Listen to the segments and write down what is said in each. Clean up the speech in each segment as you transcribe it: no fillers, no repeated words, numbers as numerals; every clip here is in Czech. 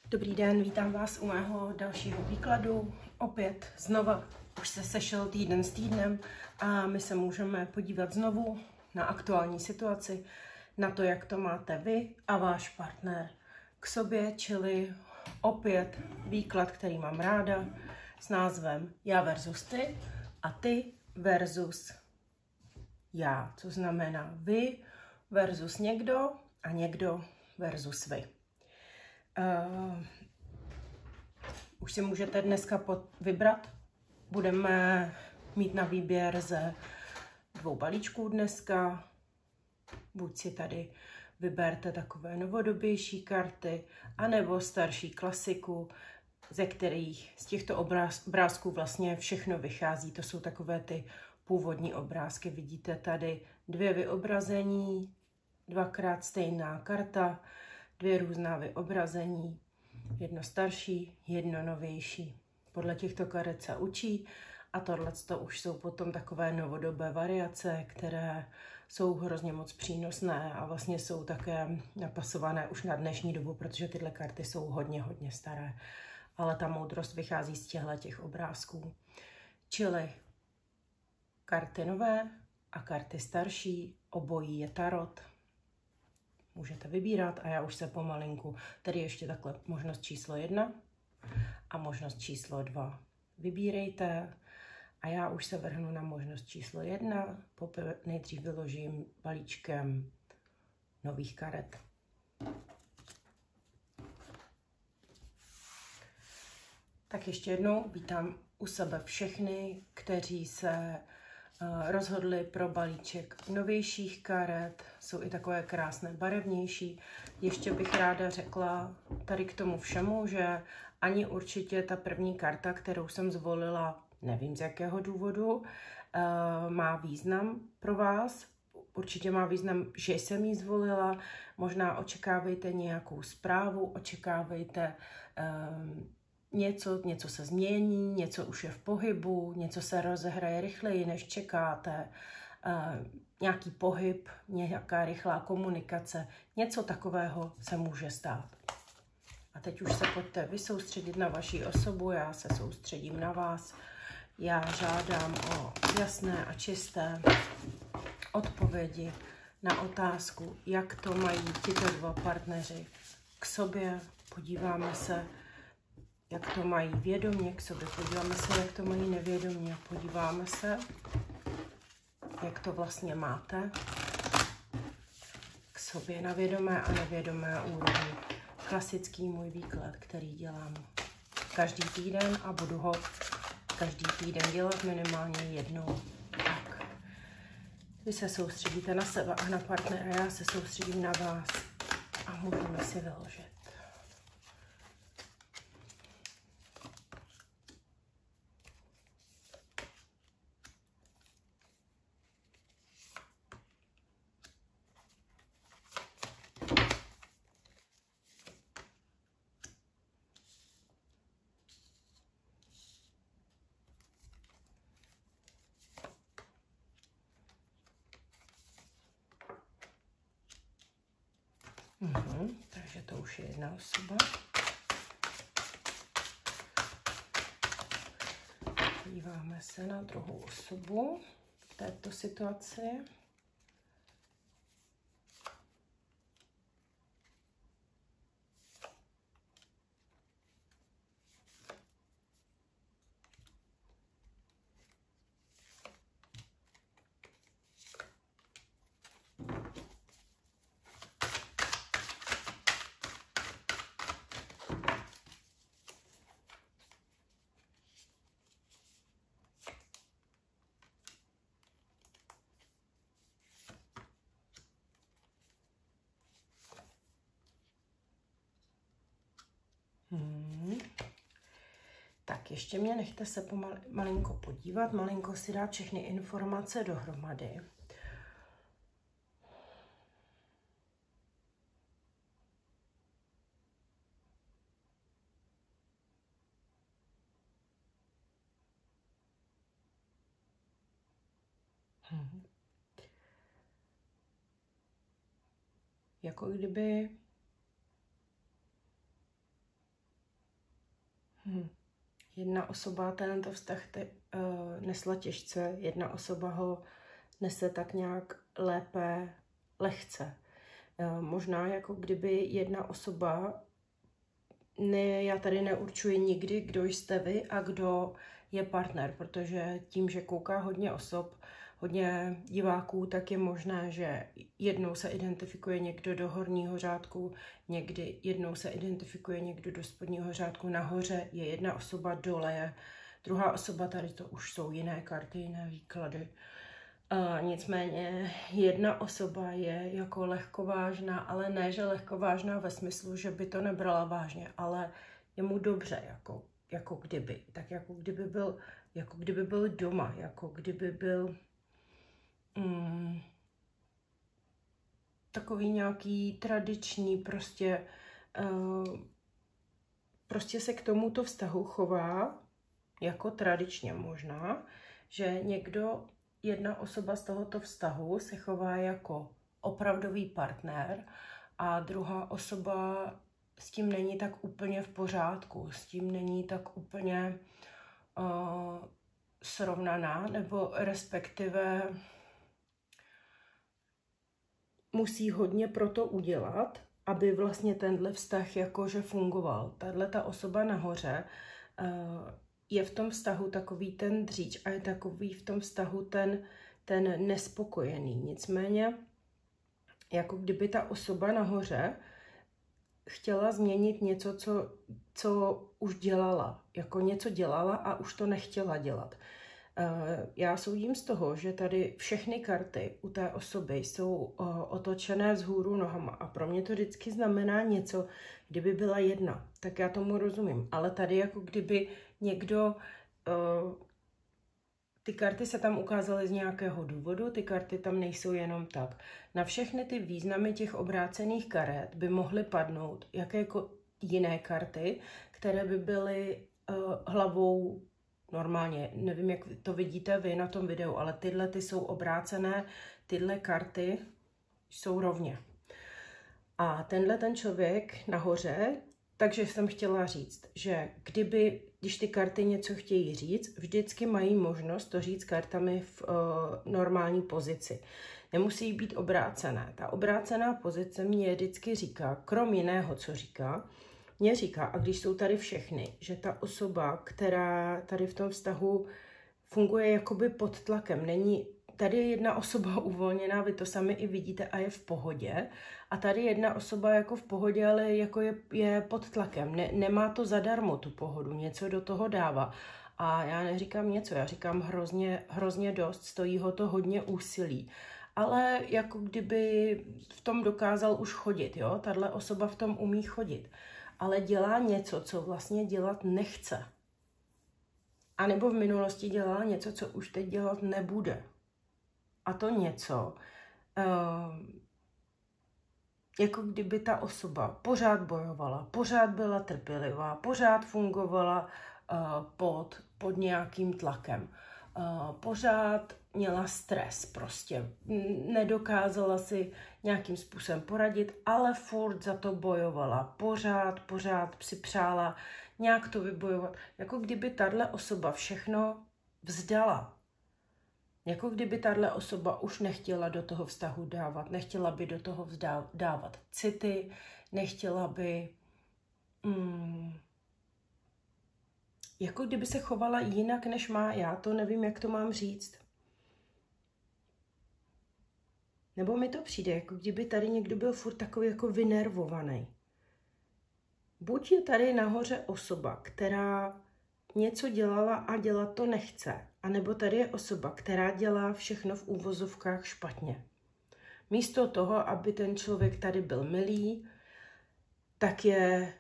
Dobrý den, vítám vás u mého dalšího výkladu. Opět znova, už se sešel týden s týdnem a my se můžeme podívat znovu na aktuální situaci, na to, jak to máte vy a váš partner k sobě, čili opět výklad, který mám ráda s názvem Já versus ty a ty versus já, co znamená vy versus někdo a někdo versus vy. Už si můžete dneska vybrat. Budeme mít na výběr ze 2 balíčků dneska. Buď si tady vyberte takové novodobější karty, anebo starší klasiku, ze kterých z těchto obrázků vlastně všechno vychází. To jsou takové ty původní obrázky. Vidíte tady 2 vyobrazení, 2krát stejná karta, 2 různá vyobrazení, jedno starší, jedno novější. Podle těchto karet se učí a tohle už jsou potom takové novodobé variace, které jsou hrozně moc přínosné a vlastně jsou také napasované už na dnešní dobu, protože tyhle karty jsou hodně staré. Ale ta moudrost vychází z těch obrázků. Čili karty nové a karty starší, obojí je tarot. Můžete vybírat a já už se pomalinku, tedy ještě takhle možnost číslo 1 a možnost číslo 2. Vybírejte a já už se vrhnu na možnost číslo 1. Nejdřív vyložím balíčkem nových karet. Tak ještě jednou vítám u sebe všechny, kteří se rozhodli pro balíček novějších karet, jsou i takové krásné barevnější. Ještě bych ráda řekla tady k tomu všemu, že ani určitě ta první karta, kterou jsem zvolila, nevím z jakého důvodu, má význam pro vás. Určitě má význam, že jsem ji zvolila. Možná očekávejte nějakou zprávu, očekávejte něco se změní, něco už je v pohybu, něco se rozehraje rychleji, než čekáte, nějaký pohyb, nějaká rychlá komunikace, něco takového se může stát. A teď už se pojďte vy soustředit na vaši osobu, já se soustředím na vás. Já žádám o jasné a čisté odpovědi na otázku, jak to mají tyto 2 partneři k sobě. Podíváme se, jak to mají vědomě k sobě, podíváme se, jak to mají nevědomě, podíváme se, jak to vlastně máte k sobě na vědomé a nevědomé úrovni. Klasický můj výklad, který dělám každý týden a budu ho každý týden dělat minimálně jednou. Tak. Vy se soustředíte na sebe a na partnera, já se soustředím na vás a můžeme si vyložit. Takže to už je jedna osoba. Díváme se na druhou osobu v této situaci. Tak ještě mě nechte se malinko podívat, malinko si dát všechny informace dohromady. Jako kdyby Jedna osoba tento vztah nesla těžce, jedna osoba ho nese tak nějak lépe, lehce. Možná jako kdyby jedna osoba, já tady neurčuji nikdy, kdo jste vy a kdo je partner, protože tím, že kouká hodně osob, hodně diváků, tak je možné, že jednou se identifikuje někdo do horního řádku, někdy jednou se identifikuje někdo do spodního řádku, nahoře je jedna osoba, dole je druhá osoba, tady to už jsou jiné karty, jiné výklady. Nicméně jedna osoba je jako lehkovážná, ale ne, že lehkovážná ve smyslu, že by to nebrala vážně, ale je mu dobře, jako kdyby. Tak jako kdyby byl doma, jako kdyby byl takový nějaký tradiční, prostě se k tomuto vztahu chová jako tradičně možná, že jedna osoba z tohoto vztahu se chová jako opravdový partner a druhá osoba s tím není tak úplně v pořádku, s tím není tak úplně srovnaná, nebo respektive musí hodně pro to udělat, aby vlastně tenhle vztah jakože fungoval. Tato osoba nahoře je v tom vztahu takový ten dříč a je takový v tom vztahu ten nespokojený. Nicméně, jako kdyby ta osoba nahoře chtěla změnit něco, co už dělala. Jako něco dělala a už to nechtěla dělat. Já soudím z toho, že tady všechny karty u té osoby jsou otočené vzhůru nohama a pro mě to vždycky znamená něco, kdyby byla jedna, tak já tomu rozumím, ale tady jako kdyby někdo, ty karty se tam ukázaly z nějakého důvodu, ty karty tam nejsou jenom tak. Na všechny ty významy těch obrácených karet by mohly padnout jaké jiné karty, které by byly hlavou normálně, nevím, jak to vidíte vy na tom videu, ale tyhle ty jsou obrácené, tyhle karty jsou rovně. A ten člověk nahoře, takže jsem chtěla říct, že když ty karty něco chtějí říct, vždycky mají možnost to říct kartami v normální pozici. Nemusí být obrácené. Ta obrácená pozice mě vždycky říká, krom jiného, co říká, mě říká, a když jsou tady všechny, že ta osoba, která tady v tom vztahu funguje jakoby pod tlakem, tady je jedna osoba uvolněná, vy to sami i vidíte a je v pohodě, a tady jedna osoba jako v pohodě, ale jako je pod tlakem, nemá to zadarmo tu pohodu, něco do toho dává. A já neříkám něco, já říkám hrozně dost, stojí ho to hodně úsilí. Ale jako kdyby v tom dokázal už chodit, jo, tahle osoba v tom umí chodit. Ale dělá něco, co vlastně dělat nechce. A nebo v minulosti dělala něco, co už teď dělat nebude. A to něco, jako kdyby ta osoba pořád bojovala, pořád byla trpělivá, pořád fungovala pod nějakým tlakem. Pořád měla stres prostě, nedokázala si nějakým způsobem poradit, ale furt za to bojovala, pořád si přála nějak to vybojovat, jako kdyby tahle osoba všechno vzdala. Jako kdyby tahle osoba už nechtěla do toho vztahu dávat, nechtěla by do toho dávat city, nechtěla by jako kdyby se chovala jinak, než má. Já to nevím, jak to mám říct. Nebo mi to přijde, jako kdyby tady někdo byl furt takový jako vynervovaný. Buď je tady nahoře osoba, která něco dělala a dělat to nechce, anebo tady je osoba, která dělá všechno v úvozovkách špatně. Místo toho, aby ten člověk tady byl milý, tak je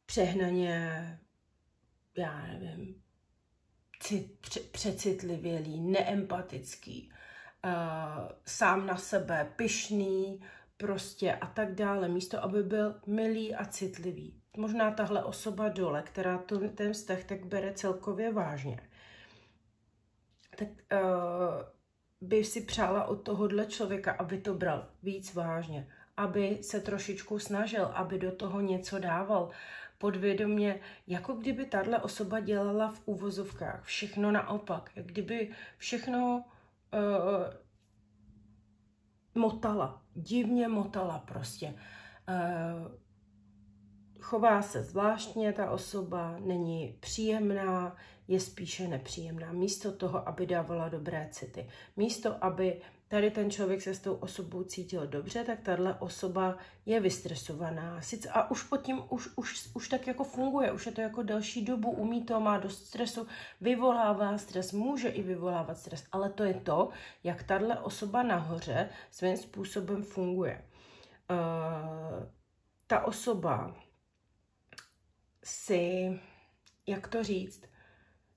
přehnaně, já nevím, přecitlivělý, neempatický, sám na sebe, pyšný, prostě a tak dále, místo aby byl milý a citlivý. Možná tahle osoba dole, která ten vztah tak bere celkově vážně, tak by si přála od tohohle člověka, aby to bral víc vážně, aby se trošičku snažil, aby do toho něco dával, podvědomě, jako kdyby tahle osoba dělala v uvozovkách všechno naopak, jak kdyby všechno motala, divně motala prostě. Chová se zvláštně ta osoba, není příjemná, je spíše nepříjemná. Místo toho, aby dávala dobré city. Místo, aby tady ten člověk se s tou osobou cítil dobře, tak tahle osoba je vystresovaná. Sice, a už pod tím, už tak jako funguje, už je to jako delší dobu, umí to, má dost stresu, vyvolává stres, může i vyvolávat stres, ale to je to, jak tahle osoba nahoře svým způsobem funguje. Ta osoba si, jak to říct,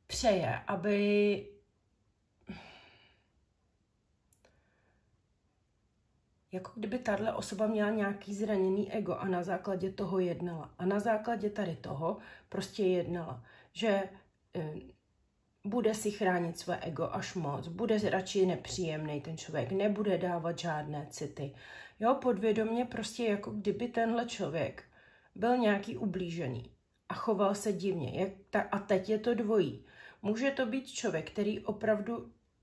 přeje, aby jako kdyby tahle osoba měla nějaký zraněný ego a na základě toho jednala. A na základě tady toho prostě jednala, že bude si chránit své ego až moc, bude radši nepříjemný ten člověk, nebude dávat žádné city. Jo, podvědomě prostě jako kdyby tenhle člověk byl nějaký ublížený a choval se divně. A teď je to dvojí. Může to být člověk,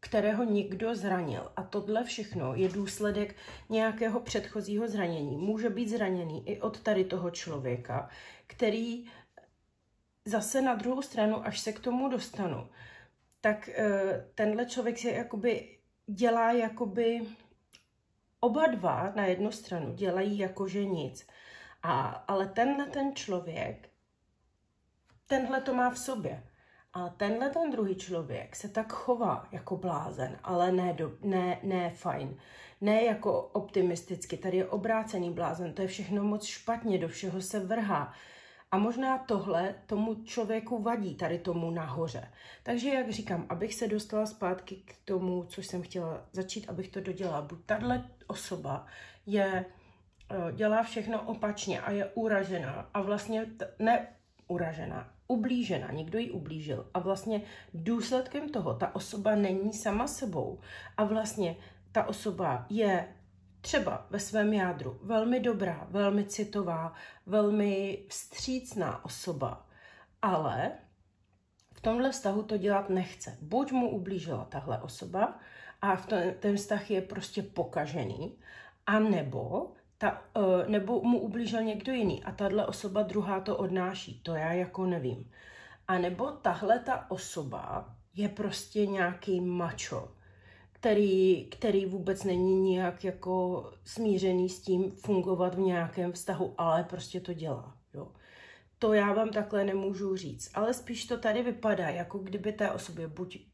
kterého někdo zranil. A tohle všechno je důsledek nějakého předchozího zranění. Může být zraněný i od tady toho člověka, který zase na druhou stranu, až se k tomu dostanu, tak tenhle člověk si jakoby dělá jakoby oba dva na jednu stranu dělají jakože nic. Ale ten člověk, tenhle to má v sobě. A tenhle ten druhý člověk se tak chová jako blázen, ale ne fajn. Ne jako optimisticky, tady je obrácený blázen, to je všechno moc špatně, do všeho se vrhá. A možná tohle tomu člověku vadí, tady tomu nahoře. Takže jak říkám, abych se dostala zpátky k tomu, co jsem chtěla začít, abych to dodělala. Buď tahle osoba dělá všechno opačně a je uražená a vlastně ublížena, někdo jí ublížil a vlastně důsledkem toho ta osoba není sama sebou a vlastně ta osoba je třeba ve svém jádru velmi dobrá, velmi citová, velmi vstřícná osoba, ale v tomhle vztahu to dělat nechce. Buď mu ublížila tahle osoba a ten vztah je prostě pokažený, a nebo mu ublížil někdo jiný a tahle osoba druhá to odnáší, to já jako nevím. A nebo tahle ta osoba je prostě nějaký mačo, který vůbec není nijak jako smířený s tím fungovat v nějakém vztahu, ale prostě to dělá. Jo. To já vám takhle nemůžu říct, ale spíš to tady vypadá, jako kdyby té osobě buď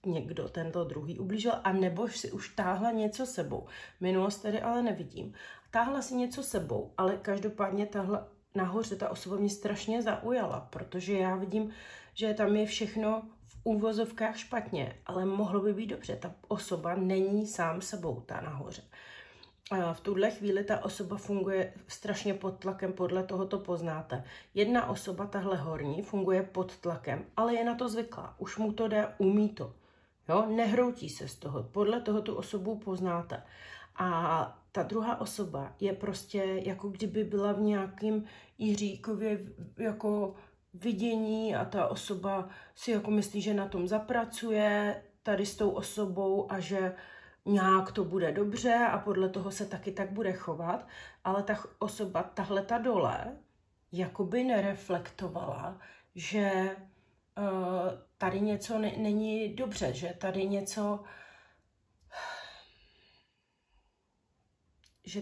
někdo tento druhý ublížil, a nebo si už táhla něco sebou. Minulost tady ale nevidím. Táhla si něco sebou, ale každopádně tahle nahoře ta osoba mě strašně zaujala, protože já vidím, že tam je všechno v úvozovkách špatně, ale mohlo by být dobře. Ta osoba není sám sebou, ta nahoře. A v tuhle chvíli ta osoba funguje strašně pod tlakem, podle toho to poznáte. Jedna osoba, tahle horní, funguje pod tlakem, ale je na to zvyklá. Už mu to jde, umí to. Jo? Nehroutí se z toho. Podle toho tu osobu poznáte. A ta druhá osoba je prostě jako kdyby byla v nějakém Jiříkově jako vidění a ta osoba si jako myslí, že na tom zapracuje tady s tou osobou a že nějak to bude dobře a podle toho se taky tak bude chovat, ale ta osoba, tahle ta dole, jakoby nereflektovala, že tady něco není dobře, že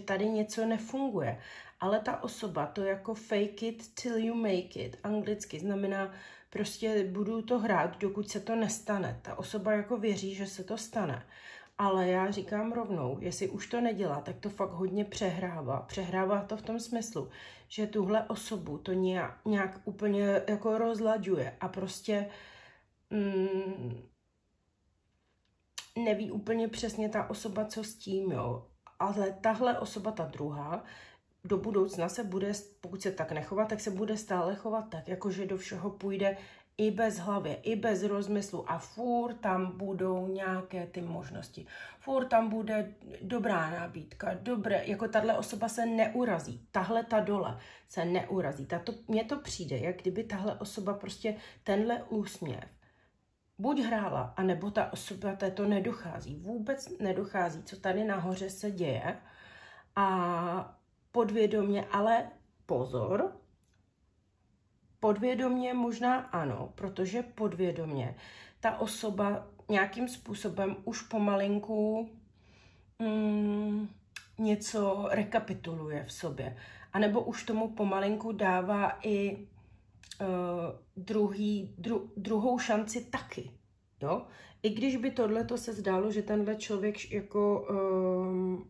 tady něco nefunguje. Ale ta osoba to jako fake it till you make it, anglicky znamená prostě budu to hrát, dokud se to nestane. Ta osoba jako věří, že se to stane. Ale já říkám rovnou, jestli už to nedělá, tak to fakt hodně přehrává. Přehrává to v tom smyslu, že tuhle osobu to nějak úplně jako rozlaďuje a prostě neví úplně přesně ta osoba, co s tím, jo. Ale tahle osoba, ta druhá, do budoucna se bude, pokud se tak nechová, tak se bude stále chovat tak, jakože do všeho půjde i bez hlavy, i bez rozmyslu a furt tam budou nějaké ty možnosti. Furt tam bude dobrá nabídka, dobré, jako tahle osoba se neurazí, tahle ta dole se neurazí. Mně to přijde, jak kdyby tahle osoba prostě tenhle úsměv buď hrála, anebo ta osoba této nedochází, vůbec nedochází, co tady nahoře se děje a podvědomě, ale pozor, podvědomě možná ano, protože podvědomě ta osoba nějakým způsobem už pomalinku něco rekapituluje v sobě. A nebo už tomu pomalinku dává i druhou šanci taky. Jo? I když by tohleto se zdálo, že tenhle člověk jako,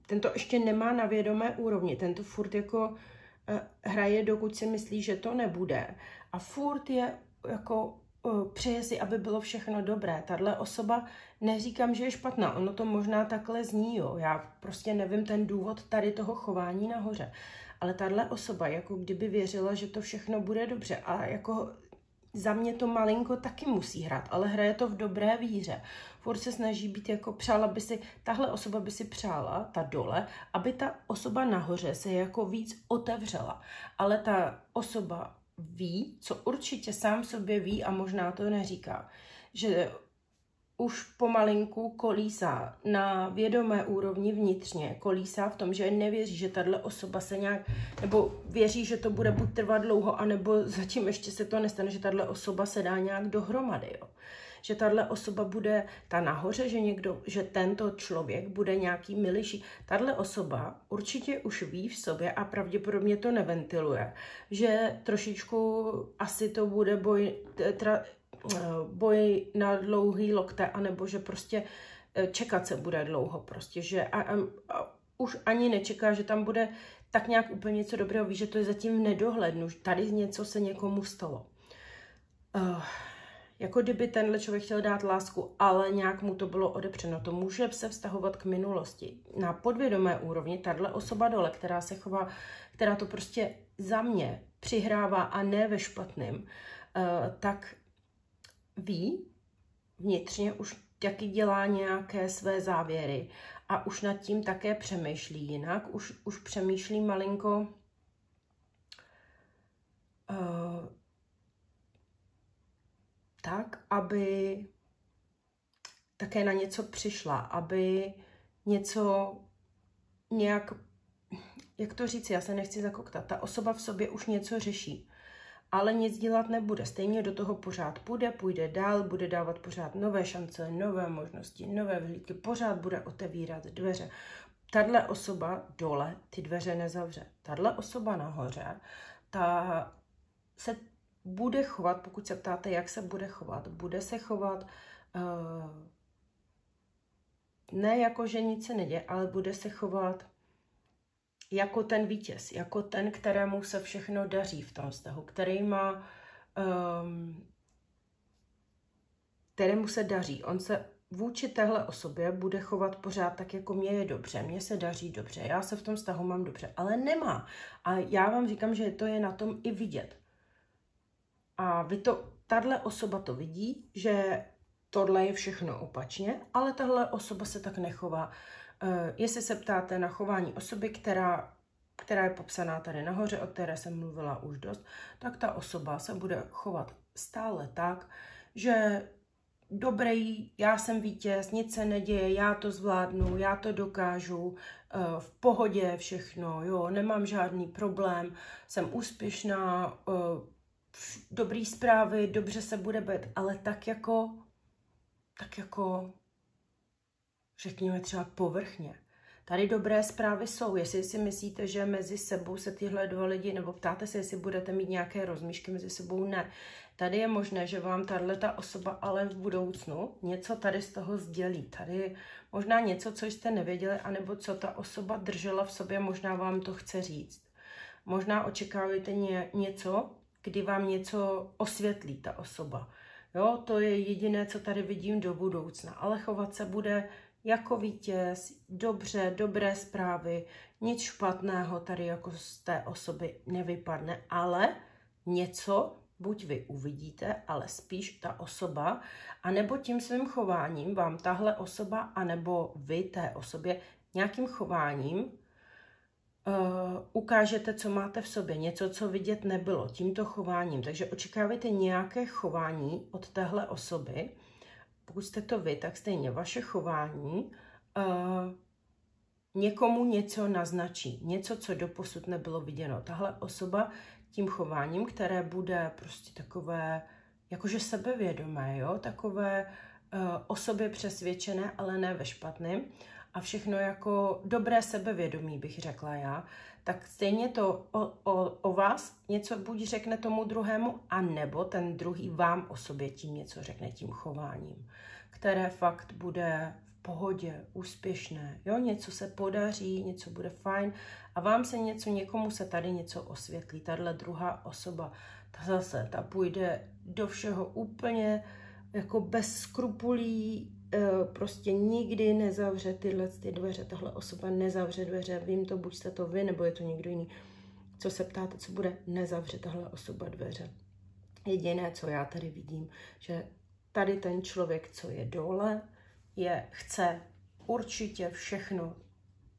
tento ještě nemá na vědomé úrovni, tento furt jako hraje, dokud si myslí, že to nebude. A furt je jako přeje si, aby bylo všechno dobré. Tahle osoba, neříkám, že je špatná, ono to možná takhle zní, jo. Já prostě nevím ten důvod tady toho chování nahoře. Ale tahle osoba, jako kdyby věřila, že to všechno bude dobře. A jako za mě to malinko taky musí hrát, ale hraje to v dobré víře. Furt se snaží být jako přála by si, tahle osoba by si přála, ta dole, aby ta osoba nahoře se jako víc otevřela. Ale ta osoba ví, co určitě sám sobě ví a možná to neříká, že už pomalinku kolísá na vědomé úrovni vnitřně, kolísá v tom, že nevěří, že tahle osoba se nějak, nebo věří, že to bude buď trvat dlouho, anebo zatím ještě se to nestane, že tahle osoba se dá nějak dohromady, jo. Že tahle osoba bude ta nahoře, že tento člověk bude nějaký milejší. Tahle osoba určitě už ví v sobě a pravděpodobně to neventiluje, že trošičku asi to bude boj na dlouhý lokte, anebo že prostě čekat se bude dlouho, prostě, že a už ani nečeká, že tam bude tak nějak úplně něco dobrého, ví, že to je zatím v nedohlednu, tady něco se někomu stalo. Jako kdyby tenhle člověk chtěl dát lásku, ale nějak mu to bylo odepřeno. To může se vztahovat k minulosti. Na podvědomé úrovni tahle osoba dole, která se chová, která to prostě za mě přihrává a ne ve špatným, tak ví vnitřně už taky dělá nějaké své závěry a už nad tím také přemýšlí jinak, už přemýšlí malinko tak, aby také na něco přišla, aby něco nějak, jak to říct, já se nechci zakoktat, ta osoba v sobě už něco řeší, ale nic dělat nebude, stejně do toho pořád půjde dál, bude dávat pořád nové šance, nové možnosti, nové vyhlídky, pořád bude otevírat dveře. Tahle osoba dole ty dveře nezavře. Tahle osoba nahoře, ta se bude chovat, pokud se ptáte, jak se bude chovat, bude se chovat ne jako, že nic se neděje, ale bude se chovat jako ten vítěz, jako ten, kterému se všechno daří v tom vztahu, kterému se daří. On se vůči téhle osobě bude chovat pořád tak, jako mě je dobře, mně se daří dobře, já se v tom vztahu mám dobře, ale nemá. A já vám říkám, že to je na tom i vidět. A tahle osoba to vidí, že tohle je všechno opačně, ale tahle osoba se tak nechová. Jestli se ptáte na chování osoby, která je popsaná tady nahoře, o které jsem mluvila už dost, tak ta osoba se bude chovat stále tak, že dobrý, já jsem vítěz, nic se neděje, já to zvládnu, já to dokážu, v pohodě všechno, jo, nemám žádný problém, jsem úspěšná, dobrý zprávy, dobře se bude být, ale tak jako řekněme třeba povrchně. Tady dobré zprávy jsou, jestli si myslíte, že mezi sebou se tyhle dva lidi, nebo ptáte se, jestli budete mít nějaké rozmíšky mezi sebou, ne. Tady je možné, že vám tato osoba ale v budoucnu něco tady z toho sdělí. Tady je možná něco, co jste nevěděli, anebo co ta osoba držela v sobě, možná vám to chce říct. Možná očekáváte něco, kdy vám něco osvětlí ta osoba. Jo, to je jediné, co tady vidím do budoucna, ale chovat se bude jako vítěz, dobře, dobré zprávy, nic špatného tady jako z té osoby nevypadne, ale něco buď vy uvidíte, ale spíš ta osoba, anebo tím svým chováním vám tahle osoba, anebo vy té osobě nějakým chováním ukážete, co máte v sobě, něco, co vidět nebylo tímto chováním. Takže očekávejte nějaké chování od téhle osoby. Pokud jste to vy, tak stejně vaše chování někomu něco naznačí. Něco, co doposud nebylo viděno. Tahle osoba tím chováním, které bude prostě takové, jakože sebevědomé, jo? Takové o sobě přesvědčené, ale ne ve špatném. A všechno jako dobré sebevědomí, bych řekla já, tak stejně to o vás něco buď řekne tomu druhému, anebo ten druhý vám o sobě tím něco řekne tím chováním, které fakt bude v pohodě, úspěšné, jo, něco se podaří, něco bude fajn a vám se něco, někomu se tady něco osvětlí, tahle druhá osoba, ta půjde do všeho úplně jako bez skrupulí, prostě nikdy nezavře tyhle ty dveře, tahle osoba nezavře dveře, vím to, buď jste to vy, nebo je to někdo jiný, co se ptáte, co bude, nezavře tahle osoba dveře. Jediné, co já tady vidím, že tady ten člověk, co je dole, chce určitě všechno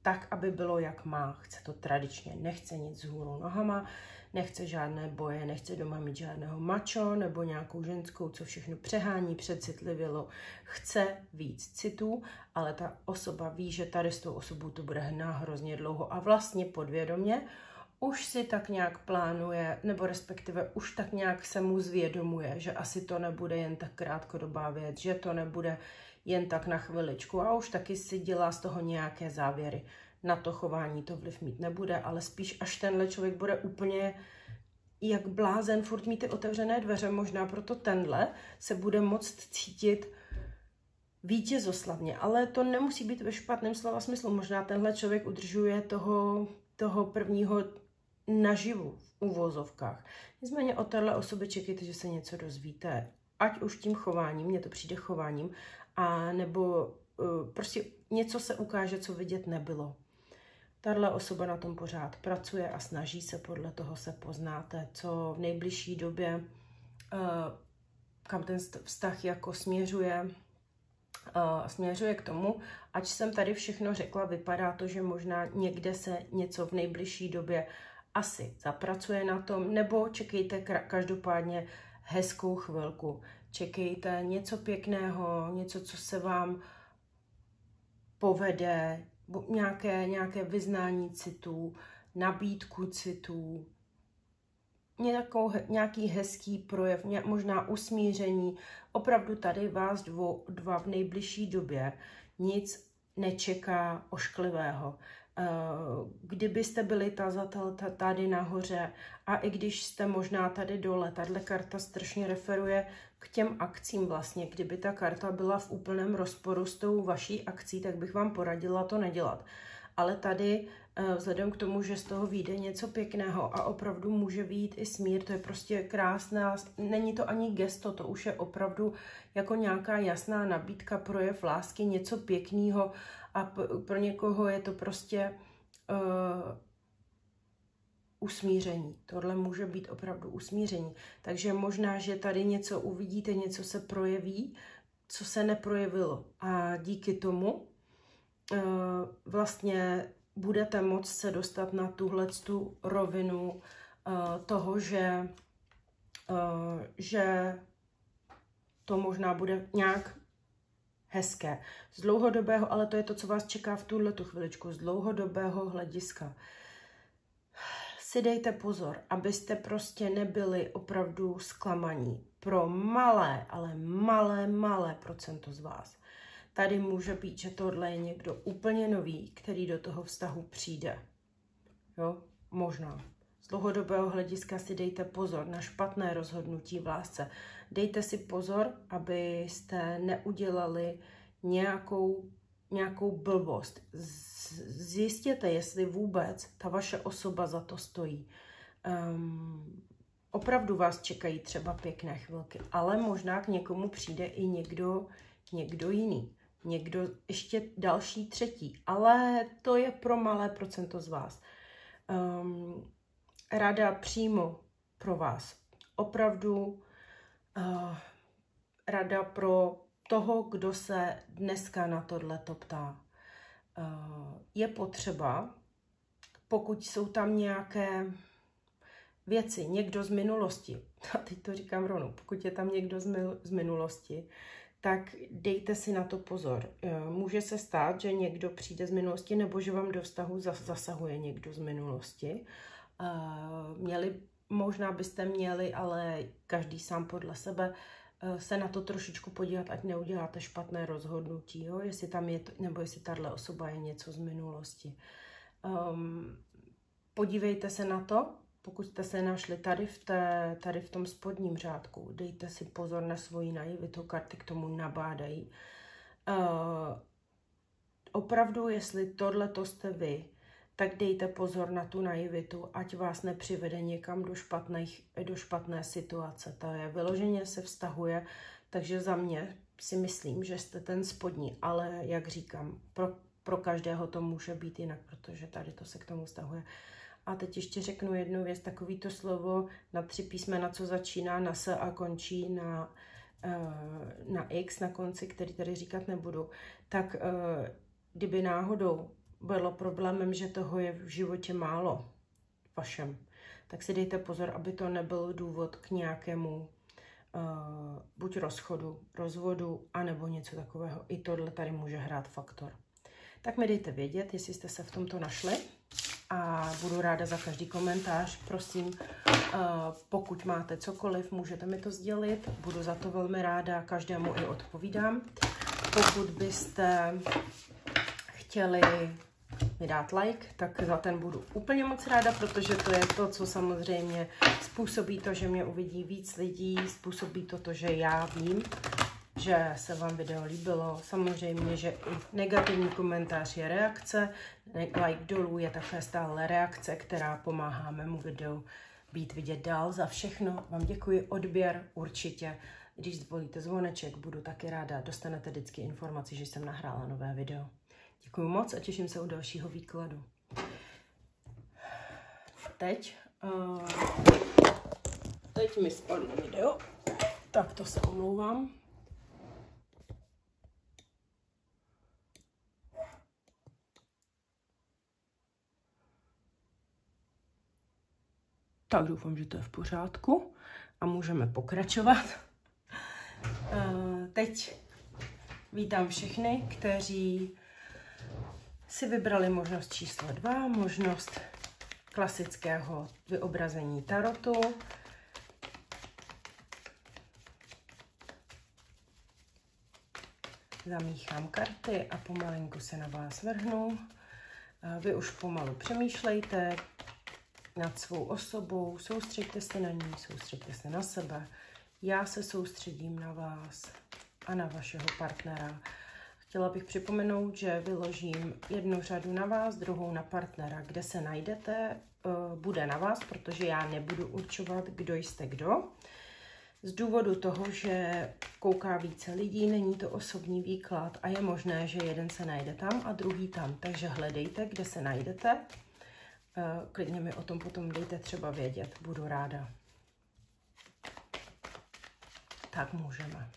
tak, aby bylo jak má. Chce to tradičně, nechce nic vzhůru nohama, nechce žádné boje, nechce doma mít žádného mačo nebo nějakou ženskou, co všechno přehání, přecitlivělo. Chce víc citů, ale ta osoba ví, že tady s tou osobou to bude hrozně dlouho a vlastně podvědomě už si tak nějak plánuje, nebo respektive už tak nějak se mu zvědomuje, že asi to nebude jen tak krátkodobá věc, že to nebude jen tak na chviličku a už taky si dělá z toho nějaké závěry. Na to chování to vliv mít nebude, ale spíš až tenhle člověk bude úplně jak blázen, furt mít ty otevřené dveře, možná proto tenhle se bude moct cítit vítězoslavně, ale to nemusí být ve špatném slova smyslu. Možná tenhle člověk udržuje toho prvního naživu v uvozovkách. Nicméně od téhle osoby čekejte, že se něco dozvíte, ať už tím chováním, mně to přijde chováním, a nebo prostě něco se ukáže, co vidět nebylo. Tahle osoba na tom pořád pracuje a snaží se, podle toho se poznáte, co v nejbližší době, kam ten vztah jako směřuje k tomu, ať jsem tady všechno řekla, vypadá to, že možná někde se něco v nejbližší době asi zapracuje na tom, nebo čekejte každopádně hezkou chvilku. Čekejte něco pěkného, něco, co se vám povede, nějaké vyznání citů, nabídku citů, nějaký hezký projev, možná usmíření. Opravdu tady vás dva v nejbližší době nic nečeká ošklivého. Kdybyste byli tazatel tady nahoře a i když jste možná tady dole, tahle karta strašně referuje k těm akcím vlastně. Kdyby ta karta byla v úplném rozporu s tou vaší akcí, tak bych vám poradila to nedělat. Ale tady vzhledem k tomu, že z toho vyjde něco pěkného a opravdu může vyjít i smír, to je prostě krásná, není to ani gesto, to už je opravdu jako nějaká jasná nabídka, projev lásky, něco pěkného a pro někoho je to prostě usmíření. Tohle může být opravdu usmíření. Takže možná, že tady něco uvidíte, něco se projeví, co se neprojevilo. A díky tomu vlastně budete moct se dostat na tuhletu rovinu toho, že to možná bude nějak hezké. Z dlouhodobého, ale to je to, co vás čeká v tuhletu chviličku, z dlouhodobého hlediska. Si dejte pozor, abyste prostě nebyli opravdu zklamaní. Pro malé, ale malé procento z vás. Tady může být, že tohle je někdo úplně nový, který do toho vztahu přijde. Jo, možná. Z dlouhodobého hlediska si dejte pozor na špatné rozhodnutí v lásce. Dejte si pozor, abyste neudělali nějakou blbost. Zjistěte, jestli vůbec ta vaše osoba za to stojí. Opravdu vás čekají třeba pěkné chvilky, ale možná k někomu přijde i někdo jiný. někdo ještě další třetí, ale to je pro malé procento z vás. Rada přímo pro vás. Opravdu rada pro toho, kdo se dneska na tohleto ptá. Je potřeba, pokud jsou tam nějaké věci, někdo z minulosti, a teď to říkám rovnou, pokud je tam někdo z minulosti, tak dejte si na to pozor. Může se stát, že někdo přijde z minulosti, nebo že vám do vztahu zasahuje někdo z minulosti. Možná byste měli, ale každý sám podle sebe, se na to trošičku podívat, ať neuděláte špatné rozhodnutí, jo? Jestli tam je, nebo jestli tahle osoba je něco z minulosti. Podívejte se na to, pokud jste se našli tady v tom spodním řádku, dejte si pozor na svoji naivitu, karty k tomu nabádají. Opravdu, jestli tohleto jste vy, tak dejte pozor na tu naivitu, ať vás nepřivede někam do špatné situace. To je vyloženě se vztahuje, takže za mě si myslím, že jste ten spodní, ale jak říkám, pro každého to může být jinak, protože tady to se k tomu vztahuje. A teď ještě řeknu jednu věc, takovýto slovo na 3 písmena, co začíná na S a končí na X na konci, který tady říkat nebudu, tak kdyby náhodou bylo problémem, že toho je v životě málo vašem, tak si dejte pozor, aby to nebyl důvod k nějakému buď rozvodu, anebo něco takového. I tohle tady může hrát faktor. Tak mi dejte vědět, jestli jste se v tomto našli a budu ráda za každý komentář. Prosím, pokud máte cokoliv, můžete mi to sdělit. Budu za to velmi ráda, každému i odpovídám. Pokud byste chtěli mi dát like, tak za ten budu úplně moc ráda, protože to je to, co samozřejmě způsobí to, že mě uvidí víc lidí, způsobí to, že já vím, že se vám video líbilo. Samozřejmě, že i negativní komentář je reakce, like dolů je také stále reakce, která pomáhá mému videu být vidět dál. Za všechno vám děkuji, odběr určitě. Když zvolíte zvoneček, budu taky ráda, dostanete vždycky informaci, že jsem nahrála nové video. Děkuji moc a těším se u dalšího výkladu. Teď mi spadlo video, tak to se omlouvám. Tak doufám, že to je v pořádku a můžeme pokračovat. Teď vítám všechny, kteří si vybrali možnost číslo 2, možnost klasického vyobrazení tarotu. Zamíchám karty a pomalinku se na vás vrhnu. Vy už pomalu přemýšlejte nad svou osobou, soustřeďte se na ní, soustřeďte se na sebe. Já se soustředím na vás a na vašeho partnera. Chtěla bych připomenout, že vyložím jednu řadu na vás, druhou na partnera. Kde se najdete, bude na vás, protože já nebudu určovat, kdo jste kdo. Z důvodu toho, že kouká více lidí, není to osobní výklad a je možné, že jeden se najde tam a druhý tam. Takže hledejte, kde se najdete. Klidně mi o tom potom dejte třeba vědět, budu ráda. Tak můžeme.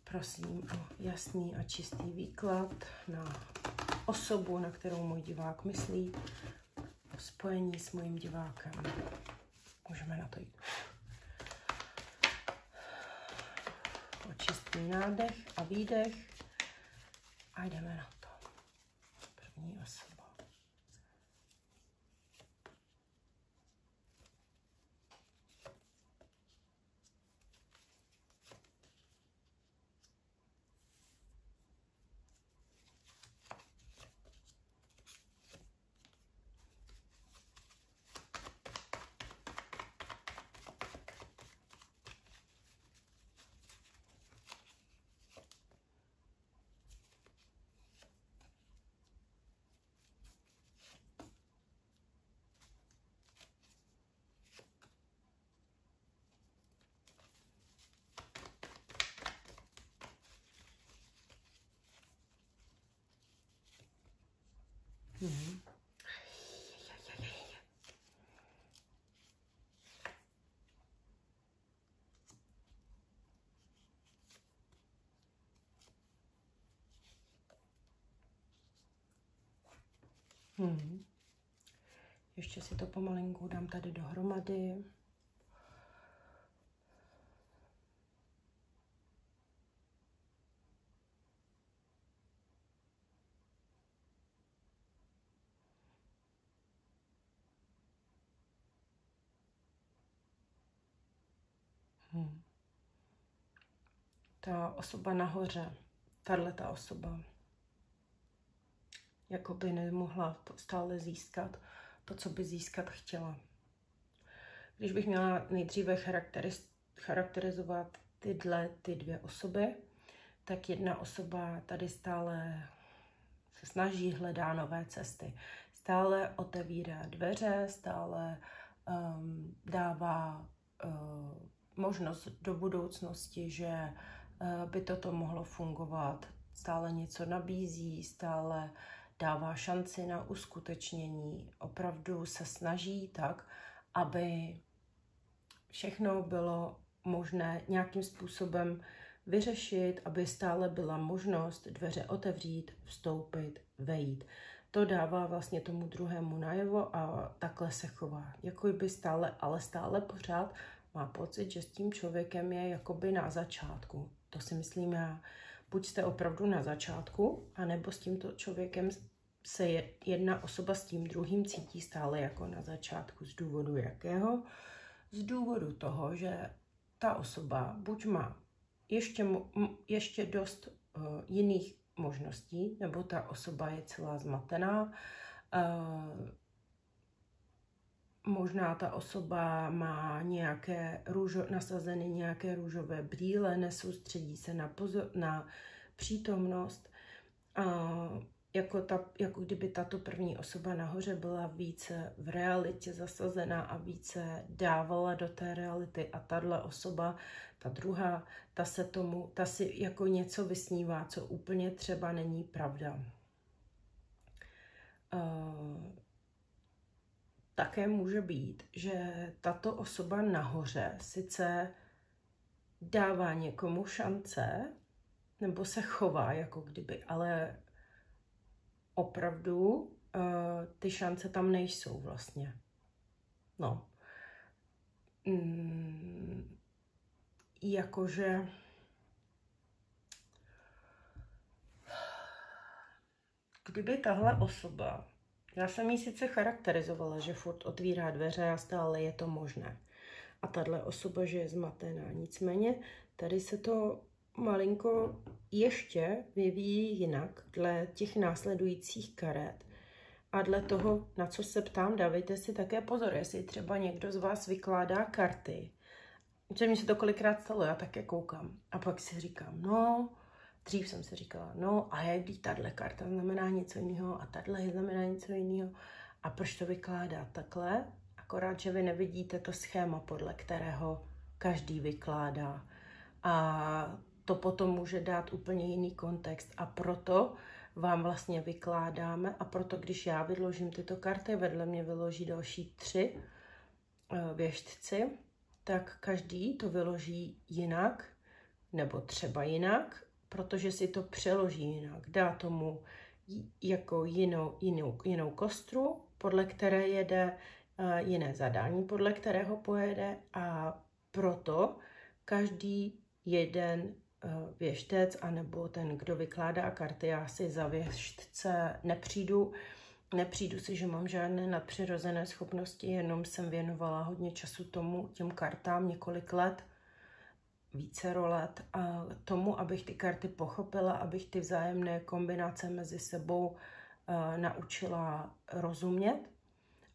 Prosím o jasný a čistý výklad na osobu, na kterou můj divák myslí, o spojení s mojím divákem. Můžeme na to jít. O čistý nádech a výdech a jdeme na to. První osoba. Mhm. Ještě si to pomalinku dám tady dohromady. Ta osoba nahoře, tahleta osoba, jako by nemohla stále získat to, co by získat chtěla. Když bych měla nejdříve charakterizovat ty dvě osoby, tak jedna osoba tady stále se snaží, hledá nové cesty. Stále otevírá dveře, stále dává možnost do budoucnosti, že by toto mohlo fungovat. Stále něco nabízí, stále dává šanci na uskutečnění. Opravdu se snaží tak, aby všechno bylo možné nějakým způsobem vyřešit, aby stále byla možnost dveře otevřít, vstoupit, vejít. To dává vlastně tomu druhému najevo a takhle se chová. Jako by stále, ale stále pořád má pocit, že s tím člověkem je jakoby na začátku. To si myslím já. Buď jste opravdu na začátku, anebo s tímto člověkem se jedna osoba s tím druhým cítí stále jako na začátku. Z důvodu jakého? Z důvodu toho, že ta osoba buď má ještě dost jiných možností, nebo ta osoba je celá zmatená. Možná ta osoba má nasazené nějaké růžové brýle, nesoustředí se na přítomnost. Jako kdyby tato první osoba nahoře byla více v realitě zasazená a více dávala do té reality. A tahle osoba, ta druhá, ta si jako něco vysnívá, co úplně třeba není pravda. Také může být, že tato osoba nahoře sice dává někomu šance, nebo se chová jako kdyby, ale opravdu ty šance tam nejsou vlastně. No. Jakože kdyby tahle osoba, já jsem ji sice charakterizovala, že furt otvírá dveře a stále je to možné. A tahle osoba, že je zmatená. Nicméně tady se to malinko ještě vyvíjí jinak dle těch následujících karet a dle toho, na co se ptám, dávejte si také pozor, jestli třeba někdo z vás vykládá karty. Mně se to kolikrát stalo, já také koukám a pak si říkám, no, dřív jsem si říkala, no a jak když tahle karta znamená něco jiného a tahle znamená něco jiného a proč to vykládá takhle? Akorát, že vy nevidíte to schéma, podle kterého každý vykládá. A to potom může dát úplně jiný kontext. A proto vám vlastně vykládáme. A proto, když já vyložím tyto karty, vedle mě vyloží další 3 věštci, tak každý to vyloží jinak, nebo třeba jinak, protože si to přeloží jinak. Dá tomu jako jinou kostru, podle které jede, jiné zadání, podle kterého pojede, a proto každý jeden věštec, anebo ten, kdo vykládá karty, já si za věštce nepřijdu si, že mám žádné nadpřirozené schopnosti, jenom jsem věnovala hodně času těm kartám, několik let, vícero let, a tomu, abych ty karty pochopila, abych ty vzájemné kombinace mezi sebou naučila rozumět.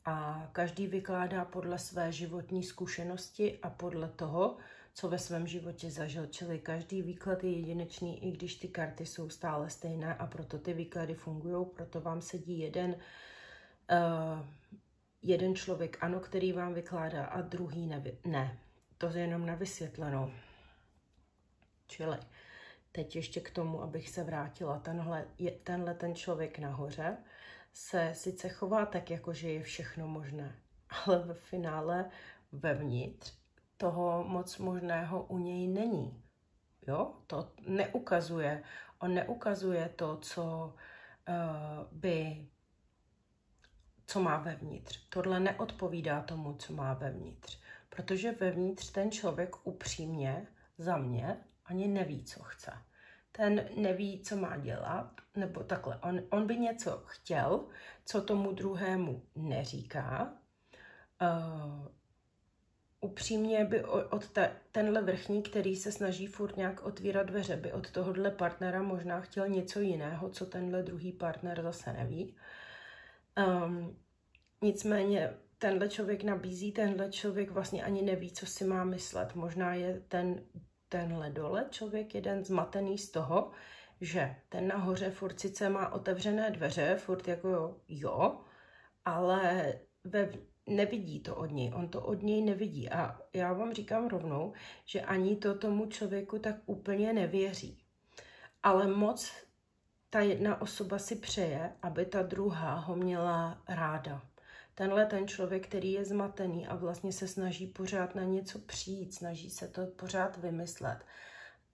A každý vykládá podle své životní zkušenosti a podle toho, co ve svém životě zažil. Čili každý výklad je jedinečný, i když ty karty jsou stále stejné, a proto ty výklady fungují. Proto vám sedí jeden člověk, ano, který vám vykládá, a druhý ne. To je jenom na vysvětlenou. Čili teď ještě k tomu, abych se vrátila. Tenhle ten člověk nahoře se sice chová tak, jako že je všechno možné, ale ve finále vevnitř toho moc možného u něj není. Jo? To neukazuje. On neukazuje to, co co má vevnitř. Tohle neodpovídá tomu, co má vevnitř. Protože vevnitř ten člověk upřímně za mě ani neví, co chce. Ten neví, co má dělat, nebo takhle. On by něco chtěl, co tomu druhému neříká. Upřímně by tenhle vrchní, který se snaží furt nějak otvírat dveře, by od tohohle partnera možná chtěl něco jiného, co tenhle druhý partner zase neví. Nicméně tenhle člověk nabízí, tenhle člověk vlastně ani neví, co si má myslet. Možná je tenhle dole člověk jeden zmatený z toho, že ten nahoře furt sice má otevřené dveře, furt jako jo, ale nevidí to od něj, on to od něj nevidí. A já vám říkám rovnou, že ani to tomu člověku tak úplně nevěří. Ale moc ta jedna osoba si přeje, aby ta druhá ho měla ráda. Ten člověk, který je zmatený a vlastně se snaží pořád na něco přijít, snaží se to pořád vymyslet,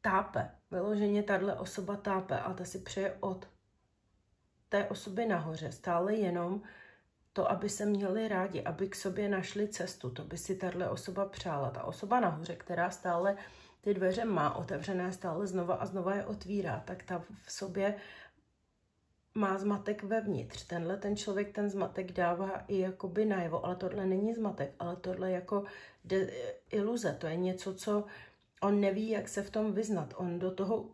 tápe. Vyloženě tahle osoba tápe a ta si přeje od té osoby nahoře stále jenom to, aby se měli rádi, aby k sobě našli cestu. To by si tahle osoba přála. Ta osoba nahoře, která stále ty dveře má otevřené, stále znova a znova je otvírá, tak ta v sobě má zmatek vevnitř. Ten člověk ten zmatek dává i jakoby najevo, ale tohle není zmatek, ale tohle jako iluze. To je něco, co on neví, jak se v tom vyznat.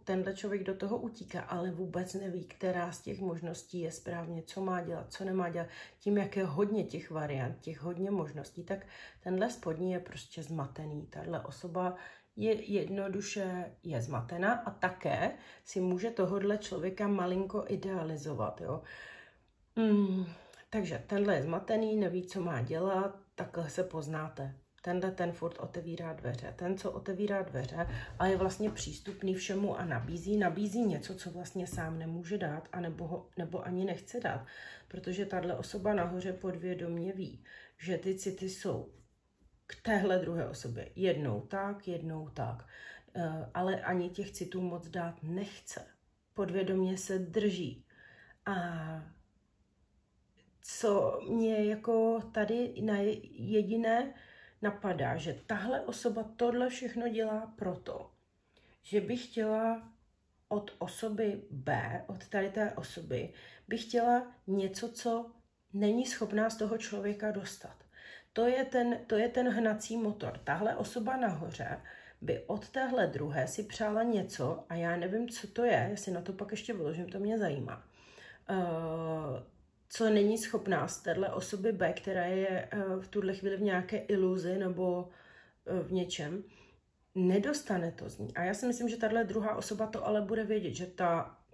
Tenhle člověk do toho utíká, ale vůbec neví, která z těch možností je správně, co má dělat, co nemá dělat. Tím, jak je hodně těch variant, těch hodně možností, tak tenhle spodní je prostě zmatený. Tahle osoba jednoduše je zmatená a také si může tohodle člověka malinko idealizovat. Jo? Takže tenhle je zmatený, neví, co má dělat, takhle se poznáte. Ten furt otevírá dveře. Ten, co otevírá dveře, ale je vlastně přístupný všemu a nabízí něco, co vlastně sám nemůže dát, nebo ani nechce dát. Protože tahle osoba nahoře podvědomě ví, že ty city jsou k téhle druhé osobě. Jednou tak. Ale ani těch citů moc dát nechce. Podvědomě se drží. A co mě jako tady jediné napadá, že tahle osoba tohle všechno dělá proto, že by chtěla od osoby B, od tady té osoby, by chtěla něco, co není schopná z toho člověka dostat. To je ten hnací motor. Tahle osoba nahoře by od téhle druhé si přála něco, a já nevím, co to je, já si na to pak ještě vyložím, to mě zajímá. Co není schopná z téhle osoby B, která je v tuhle chvíli v nějaké iluzi nebo v něčem, nedostane to z ní. A já si myslím, že tahle druhá osoba to ale bude vědět, že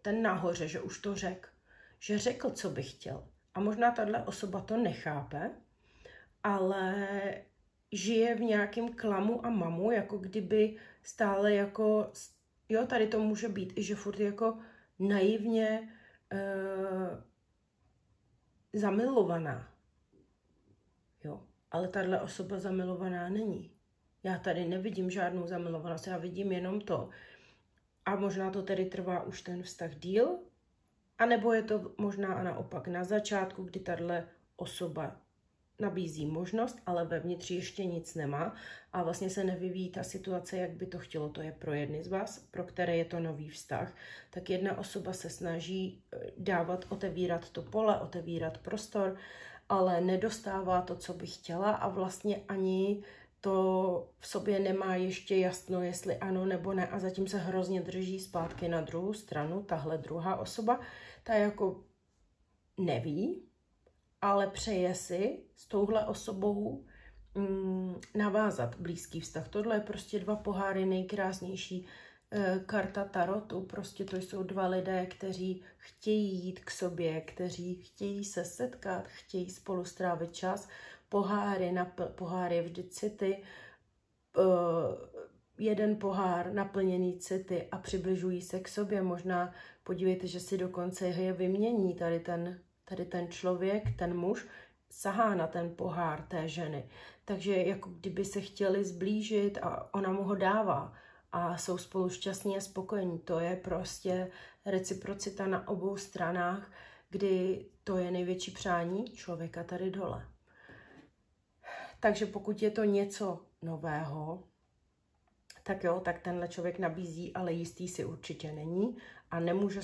ten nahoře, že už to že řekl, co by chtěl. A možná tahle osoba to nechápe, ale žije v nějakém klamu a mamu, jako kdyby stále jako, jo, tady to může být i, že furt jako naivně zamilovaná. Jo, ale tahle osoba zamilovaná není. Já tady nevidím žádnou zamilovanost, já vidím jenom to. A možná to tedy trvá už ten vztah díl, anebo je to možná a naopak na začátku, kdy tahle osoba nabízí možnost, ale vevnitř ještě nic nemá a vlastně se nevyvíjí ta situace, jak by to chtělo. To je pro jedny z vás, pro které je to nový vztah. Tak jedna osoba se snaží otevírat to pole, otevírat prostor, ale nedostává to, co by chtěla a vlastně ani to v sobě nemá ještě jasno, jestli ano nebo ne a zatím se hrozně drží zpátky na druhou stranu. Tahle druhá osoba, ta jako neví, ale přeje si s touhle osobou navázat blízký vztah. Tohle je prostě 2 poháry, nejkrásnější karta tarotu. Prostě to jsou 2 lidé, kteří chtějí jít k sobě, kteří chtějí se setkat, chtějí spolu strávit čas. Poháry vždy city, jeden pohár naplněný city a přibližují se k sobě. Možná podívejte, že si dokonce je vymění tady Tady ten člověk, ten muž, sahá na ten pohár té ženy. Takže jako kdyby se chtěli zblížit a ona mu ho dává. A jsou spolu šťastní a spokojení. To je prostě reciprocita na obou stranách, kdy to je největší přání člověka tady dole. Takže pokud je to něco nového, tak jo, tak tenhle člověk nabízí, ale jistý si určitě není a nemůže,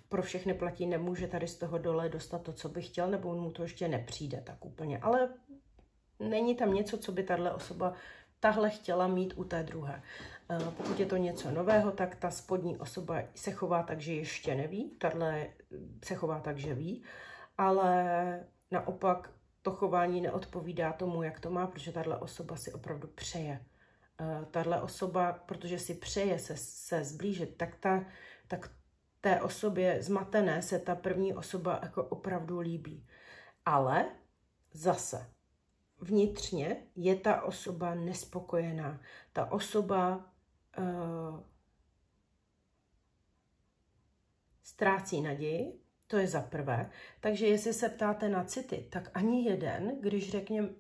pro všechny platí, nemůže tady z toho dole dostat to, co by chtěl, nebo mu to ještě nepřijde tak úplně. Ale není tam něco, co by tahle chtěla mít u té druhé. Pokud je to něco nového, tak ta spodní osoba se chová tak, že ještě neví, tahle se chová tak, že ví, ale naopak to chování neodpovídá tomu, jak to má, protože tahle osoba si opravdu přeje. Tahle osoba, protože si přeje se zblížit, tak té osobě zmatené se ta první osoba jako opravdu líbí. Ale zase vnitřně je ta osoba nespokojená. Ta osoba ztrácí naději, to je za prvé. Takže jestli se ptáte na city, tak ani jeden,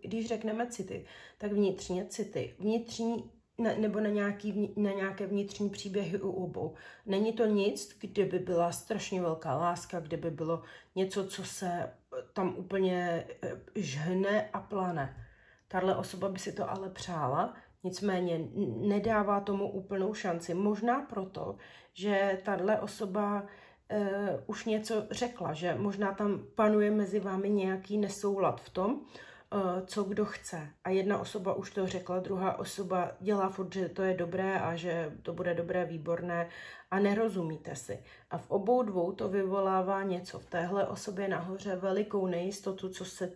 když řekneme city, tak vnitřně city, nebo na nějaké vnitřní příběhy u obou. Není to nic, kde by byla strašně velká láska, kde by bylo něco, co se tam úplně žhne a plane. Tahle osoba by si to ale přála, nicméně nedává tomu úplnou šanci. Možná proto, že tahle osoba už něco řekla, že možná tam panuje mezi vámi nějaký nesoulad v tom, co kdo chce. A jedna osoba už to řekla, druhá osoba dělá furt, že to je dobré a že to bude dobré, výborné a nerozumíte si. A v obou dvou to vyvolává něco. V téhle osobě nahoře velikou nejistotu, co se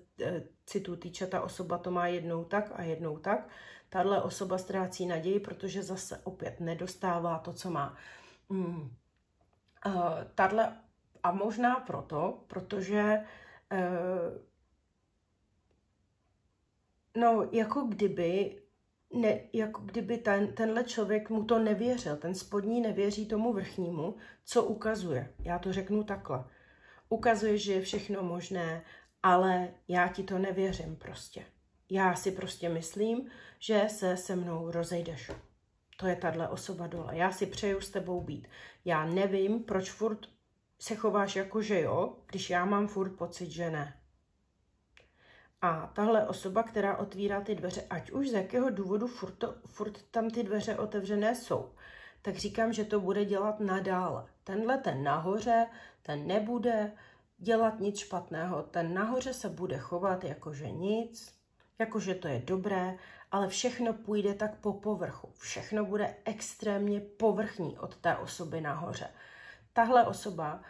citu týče, ta osoba to má jednou tak a jednou tak. Tahle osoba ztrácí naději, protože zase opět nedostává to, co má. A možná proto, protože jako kdyby tenhle člověk mu to nevěřil, ten spodní nevěří tomu vrchnímu, co ukazuje. Já to řeknu takhle. Ukazuje, že je všechno možné, ale já ti to nevěřím prostě. Já si prostě myslím, že se mnou rozejdeš. To je tahle osoba dole. Já si přeju s tebou být. Já nevím, proč furt se chováš jako, že jo, když já mám furt pocit, že ne. A tahle osoba, která otvírá ty dveře, ať už z jakého důvodu furt tam ty dveře otevřené jsou, tak říkám, že to bude dělat nadále. Ten nahoře, ten nebude dělat nic špatného. Ten nahoře se bude chovat jakože nic, jakože to je dobré, ale všechno půjde tak po povrchu. Všechno bude extrémně povrchní od té osoby nahoře. Tahle osoba,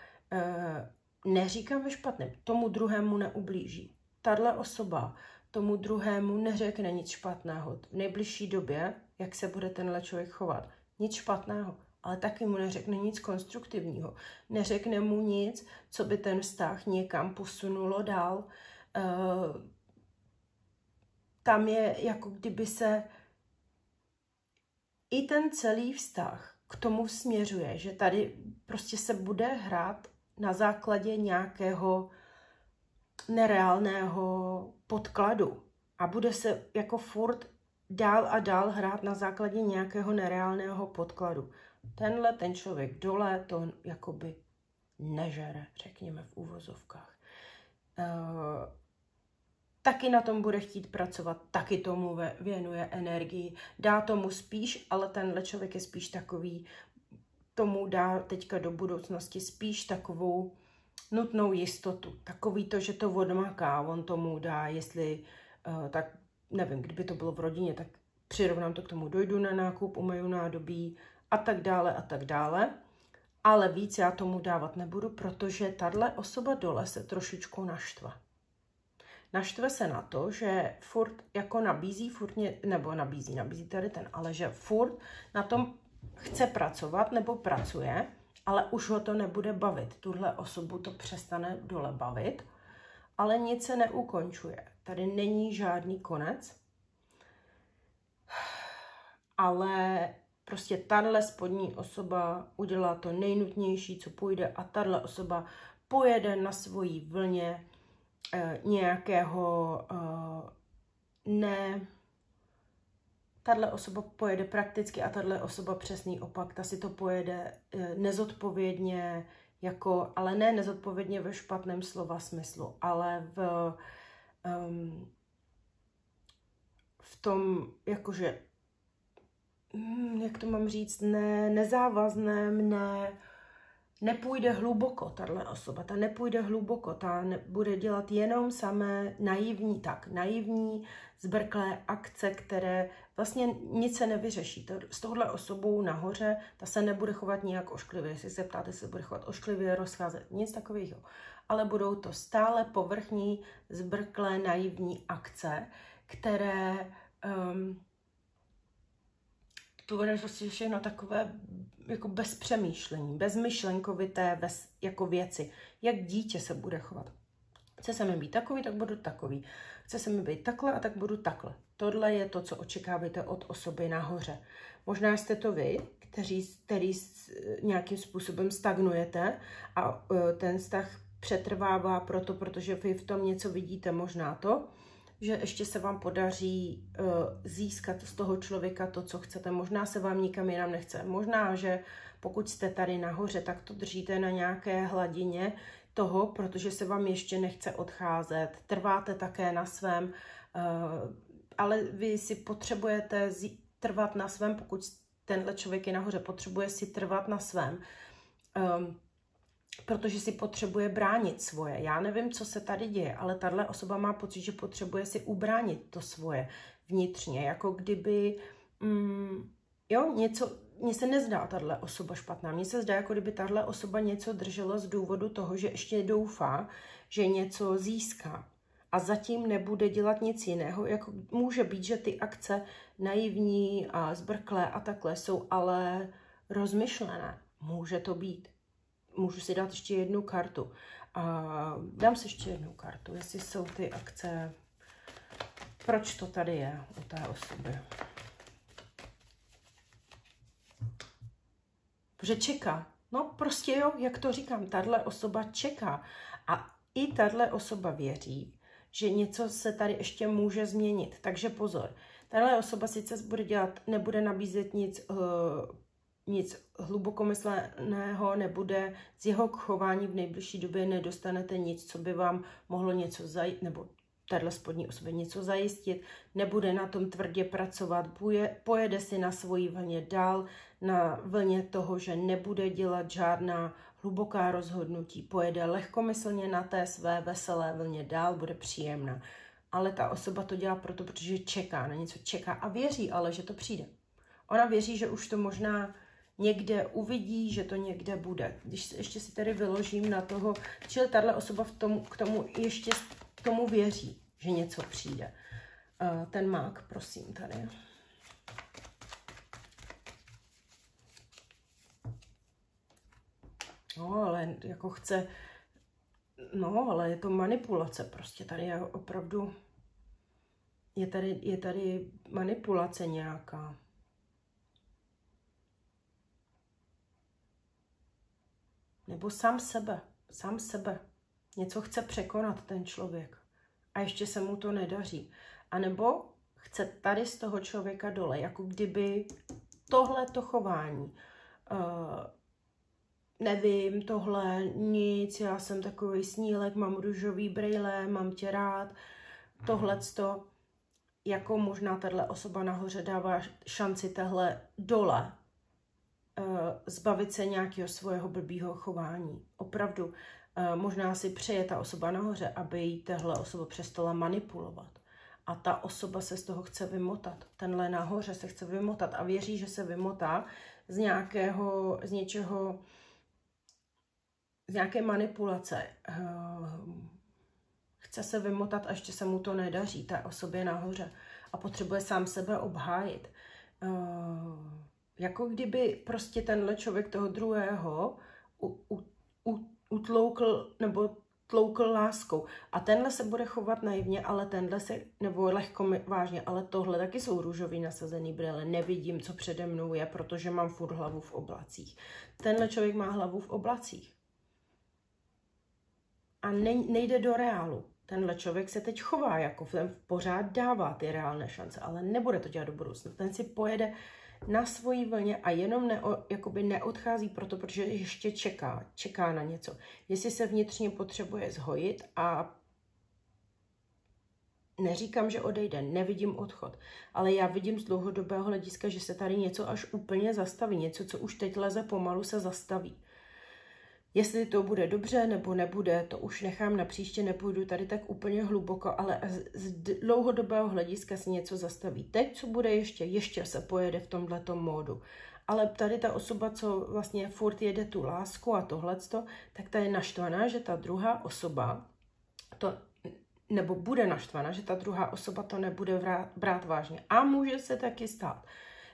neříkám ve špatném, tomu druhému neublíží. Tahle osoba tomu druhému neřekne nic špatného. V nejbližší době, jak se bude tenhle člověk chovat, nic špatného, ale taky mu neřekne nic konstruktivního. Neřekne mu nic, co by ten vztah někam posunulo dál. Tam je jako kdyby se i ten celý vztah k tomu směřuje, že tady prostě se bude hrát na základě nějakého nereálného podkladu a bude se jako furt dál a dál hrát na základě nějakého nereálného podkladu. Ten člověk dole to jakoby nežere, řekněme v uvozovkách. Taky na tom bude chtít pracovat, taky tomu věnuje energii, dá tomu spíš, ale tenhle člověk je spíš takový, tomu dá teďka do budoucnosti spíš takovou nutnou jistotu. Takový to, že to odmaká, on tomu dá, jestli, tak nevím, kdyby to bylo v rodině, tak přirovnám to k tomu, dojdu na nákup, umeju nádobí a tak dále. Ale víc já tomu dávat nebudu, protože tahle osoba dole se trošičku naštve. Naštve se na to, že furt jako nabízí tady ten, ale že furt na tom chce pracovat nebo pracuje, ale už ho to nebude bavit. Tuhle osobu to přestane dole bavit, ale nic se neukončuje. Tady není žádný konec, ale prostě tahle spodní osoba udělá to nejnutnější, co půjde a tahle osoba pojede na svojí vlně nějakého tahle osoba pojede prakticky a tahle osoba přesný opak, ta si to pojede nezodpovědně, ale ne nezodpovědně ve špatném slova smyslu, ale v tom, jakože, jak to mám říct, nezávazném, nepůjde hluboko, tahle osoba, ta nepůjde hluboko, ta bude dělat jenom samé naivní, zbrklé akce, které vlastně nic se nevyřeší. S touhle osobou nahoře, ta se nebude chovat nijak ošklivě, jestli se ptáte, se bude chovat ošklivě, rozcházet, nic takového. Ale budou to stále povrchní, zbrklé, naivní akce, které to bude prostě všechno takové jako bez přemýšlení, bezmyšlenkovité jako věci. Jak dítě se bude chovat. Chce se mi být takový, tak budu takový. Chce se mi být takhle a tak budu takhle. Tohle je to, co očekáváte od osoby nahoře. Možná jste to vy, který nějakým způsobem stagnujete a ten vztah přetrvává protože vy v tom něco vidíte, možná to, že ještě se vám podaří získat z toho člověka to, co chcete. Možná se vám nikam jinam nechce. Možná, že pokud jste tady nahoře, tak to držíte na nějaké hladině toho, protože se vám ještě nechce odcházet. Trváte také na svém, ale vy si potřebujete trvat na svém, pokud tenhle člověk je nahoře, potřebuje si trvat na svém. Protože si potřebuje bránit svoje. Já nevím, co se tady děje, ale tahle osoba má pocit, že potřebuje si ubránit to svoje vnitřně, jako kdyby, mně se nezdá tahle osoba špatná, mně se zdá, jako kdyby tahle osoba něco držela z důvodu toho, že ještě doufá, že něco získá a zatím nebude dělat nic jiného, jako může být, že ty akce naivní a zbrklé a takhle jsou ale rozmyšlené, může to být. Můžu si dát ještě jednu kartu. A dám si ještě jednu kartu, jestli jsou ty akce, proč to tady je u té osoby. Protože čeká. No prostě jo, jak to říkám, tahle osoba čeká. A i tahle osoba věří, že něco se tady ještě může změnit. Takže pozor, tahle osoba sice nebude nabízet nic hlubokomyslného, nebude z jeho chování v nejbližší době nedostanete nic, co by vám mohlo něco zajistit, nebo tahle spodní osobě něco zajistit, nebude na tom tvrdě pracovat, pojede si na svojí vlně dál, na vlně toho, že nebude dělat žádná hluboká rozhodnutí, pojede lehkomyslně na té své veselé vlně dál, bude příjemná. Ale ta osoba to dělá protože čeká, na něco čeká a věří ale, že to přijde. Ona věří, že už to možná někde uvidí, že to někde bude. Když ještě si tady vyložím na toho, čili tahle osoba k tomu věří, že něco přijde. Ten mák, prosím, tady. No, ale jako chce, ale je to manipulace prostě. Tady je opravdu, je tady manipulace nějaká. Nebo sám sebe. Něco chce překonat ten člověk. A ještě se mu to nedaří. A nebo chce tady z toho člověka dole, jako kdyby tohleto chování, nevím, tohle nic, já jsem takový snílek, mám růžový brejle, mám tě rád, tohleto, jako možná tahle osoba nahoře dává šanci tahle dole, zbavit se nějakého svého blbýho chování. Opravdu, možná si přeje ta osoba nahoře, aby jí tahle osoba přestala manipulovat. A ta osoba se z toho chce vymotat. Tenhle nahoře se chce vymotat a věří, že se vymotá z nějaké manipulace. Chce se vymotat a ještě se mu to nedaří, té osobě nahoře. A potřebuje sám sebe obhájit. Jako kdyby prostě tenhle člověk toho druhého utloukl nebo tloukl láskou. A tenhle se bude chovat naivně, ale tenhle se, nebo lehko vážně, ale tohle taky jsou růžový nasazený brýle. Nevidím, co přede mnou je, protože mám furt hlavu v oblacích. Tenhle člověk má hlavu v oblacích. a nejde do reálu. Tenhle člověk se teď chová, jako pořád dává ty reálné šance, ale nebude to dělat do budoucna. Ten si pojede na svojí vlně a jenom jakoby neodchází proto, protože ještě čeká na něco. Jestli se vnitřně potřebuje zhojit a neříkám, že odejde, nevidím odchod, ale já vidím z dlouhodobého hlediska, že se tady něco až úplně zastaví, něco, co už teď leze pomalu, se zastaví. Jestli to bude dobře nebo nebude, to už nechám na příště, nepůjdu tady tak úplně hluboko, ale z dlouhodobého hlediska se něco zastaví. Teď, co bude ještě se pojede v tomhletom módu. Ale tady ta osoba, co vlastně furt jede tu lásku a tohleto, tak ta je naštvaná, že ta druhá osoba nebo bude naštvaná, že ta druhá osoba to nebude brát vážně. A může se taky stát,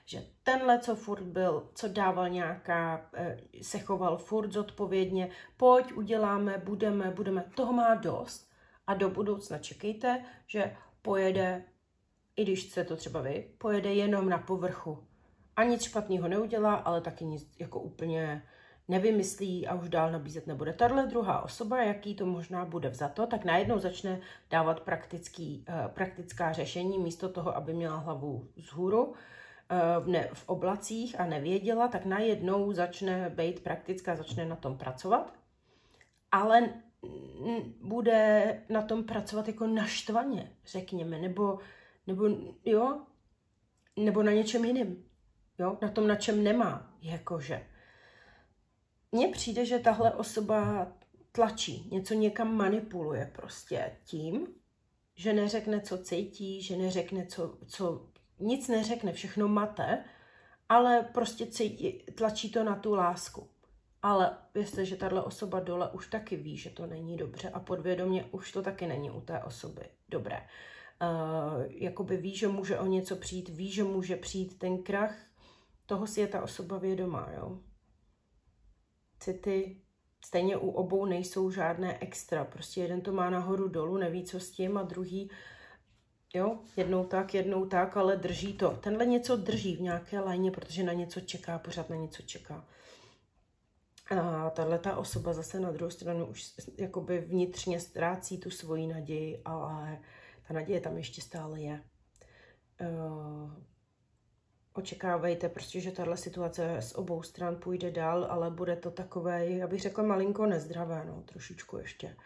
že tenhle, co furt byl, co dával se choval furt zodpovědně, pojď, uděláme, budeme, toho má dost a do budoucna čekejte, že pojede, i když jste to třeba vy, pojede jenom na povrchu. A nic špatného neudělá, ale taky nic jako úplně nevymyslí a už dál nabízet nebude. Tahle druhá osoba, jaký to možná bude vzato, tak najednou začne dávat praktická řešení místo toho, aby měla hlavu vzhůru, v oblacích a nevěděla, tak najednou začne být praktická, začne na tom pracovat, ale bude na tom pracovat jako naštvaně, řekněme, nebo na něčem jiném, jo, na tom, na čem nemá, jakože. Mně přijde, že tahle osoba tlačí, něco někam manipuluje prostě tím, že neřekne, co cítí, že neřekne, nic neřekne, všechno mate, ale prostě tlačí to na tu lásku. Ale věřte, že tahle osoba dole už taky ví, že to není dobře a podvědomě už to taky není u té osoby dobré. Jakoby ví, že může o něco přijít, ví, že může přijít ten krach, toho si je ta osoba vědomá, jo. City stejně u obou nejsou žádné extra, prostě jeden to má nahoru dolů, neví, co s tím a druhý, jo, jednou tak, ale drží to. Tenhle něco drží v nějaké lajně, protože na něco čeká, pořád na něco čeká. A tahleta osoba zase na druhou stranu už jakoby vnitřně ztrácí tu svoji naději, ale ta naděje tam ještě stále je. Očekávejte prostě, že tahle situace z obou stran půjde dál, ale bude to takové, já bych řekla, malinko nezdravé, no, trošičku ještě.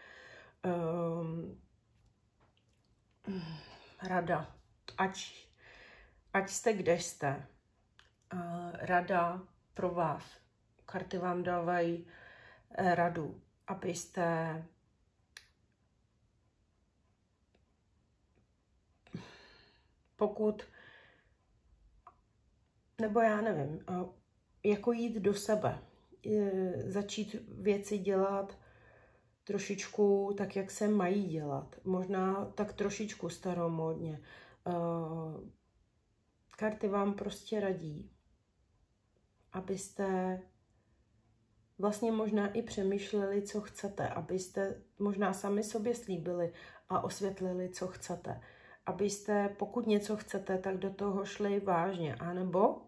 Rada. Ať jste, kde jste. Rada pro vás. Karty vám dávají radu, abyste nebo já nevím, jako jít do sebe, začít věci dělat trošičku tak, jak se mají dělat, možná tak trošičku staromódně. Karty vám prostě radí, abyste vlastně možná i přemýšleli, co chcete, abyste možná sami sobě slíbili a osvětlili, co chcete. Abyste, pokud něco chcete, tak do toho šli vážně, anebo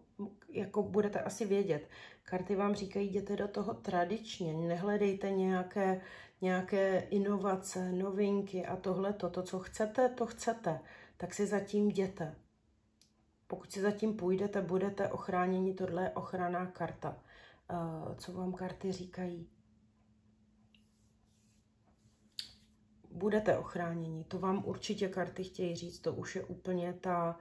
jako budete asi vědět. Karty vám říkají, jděte do toho tradičně, nehledejte nějaké inovace, novinky a tohleto. To, co chcete, to chcete, tak si zatím jděte. Pokud si zatím půjdete, budete ochráněni, tohle je ochranná karta. Co vám karty říkají? Budete ochráněni, to vám určitě karty chtějí říct, to už je úplně ta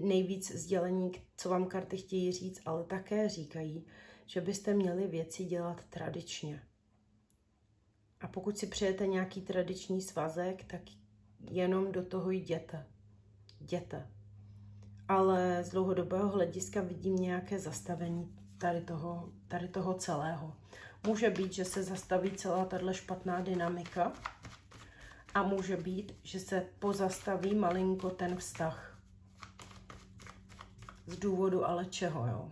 nejvíc sdělení, co vám karty chtějí říct, ale také říkají, že byste měli věci dělat tradičně. A pokud si přejete nějaký tradiční svazek, tak jenom do toho jděte. Jděte. Ale z dlouhodobého hlediska vidím nějaké zastavení tady toho celého. Může být, že se zastaví celá tato špatná dynamika a může být, že se pozastaví malinko ten vztah. Z důvodu ale čeho, jo?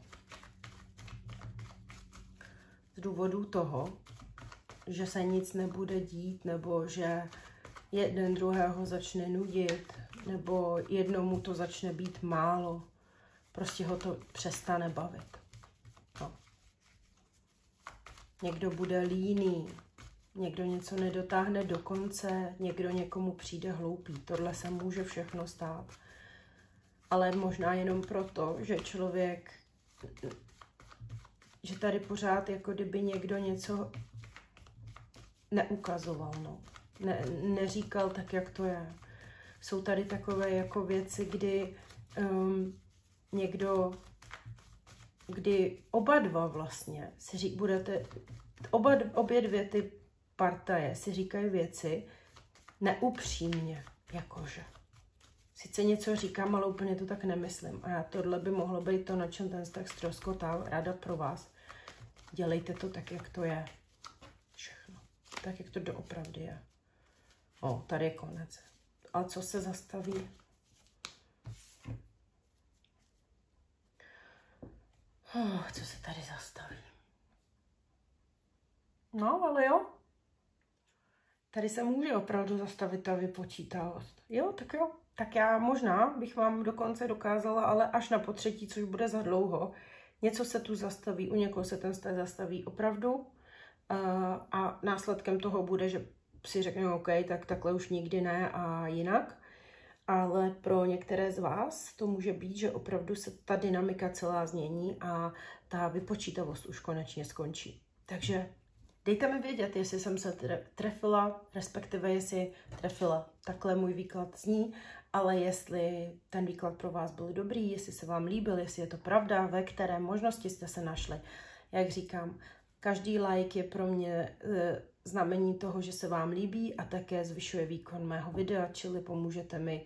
Z důvodu toho, že se nic nebude dít, nebo že jeden druhého začne nudit, nebo jednomu to začne být málo. Prostě ho to přestane bavit. No. Někdo bude líný, někdo něco nedotáhne do konce, někdo někomu přijde hloupý. Tohle se může všechno stát. Ale možná jenom proto, že člověk, že tady pořád jako kdyby někdo něco neukazoval, no. Neříkal tak, jak to je. Jsou tady takové jako věci, kdy kdy oba dva vlastně si budete, obě dvě ty partaje si říkají věci neupřímně, jakože. Sice něco říkám, ale úplně to tak nemyslím. A já tohle by mohlo být to, na čem ten vztah ztroskotal. Ráda pro vás. Dělejte to tak, jak to je. Všechno. Tak, jak to doopravdy je. O, tady je konec. A co se zastaví? Co se tady zastaví? No, ale jo. Tady se může opravdu zastavit ta vypočítavost. Jo. Tak já možná bych vám dokonce dokázala, ale až na potřetí, což bude za dlouho. Něco se tu zastaví, u někoho se ten vztah zastaví opravdu. A následkem toho bude, že si řekne, OK, tak takhle už nikdy ne a jinak. Ale pro některé z vás to může být, že opravdu se ta dynamika celá změní a ta vypočítavost už konečně skončí. Takže dejte mi vědět, jestli jsem se trefila, respektive jestli trefila. Takhle můj výklad zní, ale jestli ten výklad pro vás byl dobrý, jestli se vám líbil, jestli je to pravda, ve které možnosti jste se našli. Jak říkám, každý like je pro mě znamení toho, že se vám líbí a také zvyšuje výkon mého videa, čili pomůžete mi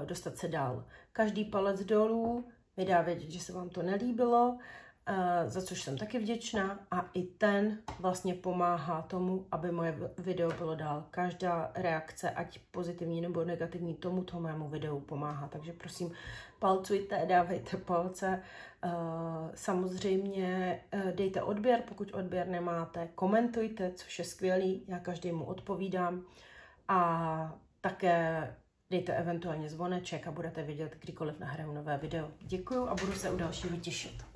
dostat se dál. Každý palec dolů mi dá vědět, že se vám to nelíbilo, za což jsem taky vděčná a i ten vlastně pomáhá tomu, aby moje video bylo dál. Každá reakce, ať pozitivní nebo negativní, tomuto mému videu pomáhá. Takže prosím, palcujte, dávejte palce. Samozřejmě dejte odběr, pokud odběr nemáte, komentujte, což je skvělý, já každému odpovídám. A také dejte eventuálně zvoneček a budete vidět, kdykoliv nahraju nové video. Děkuju a budu se u dalšího těšit.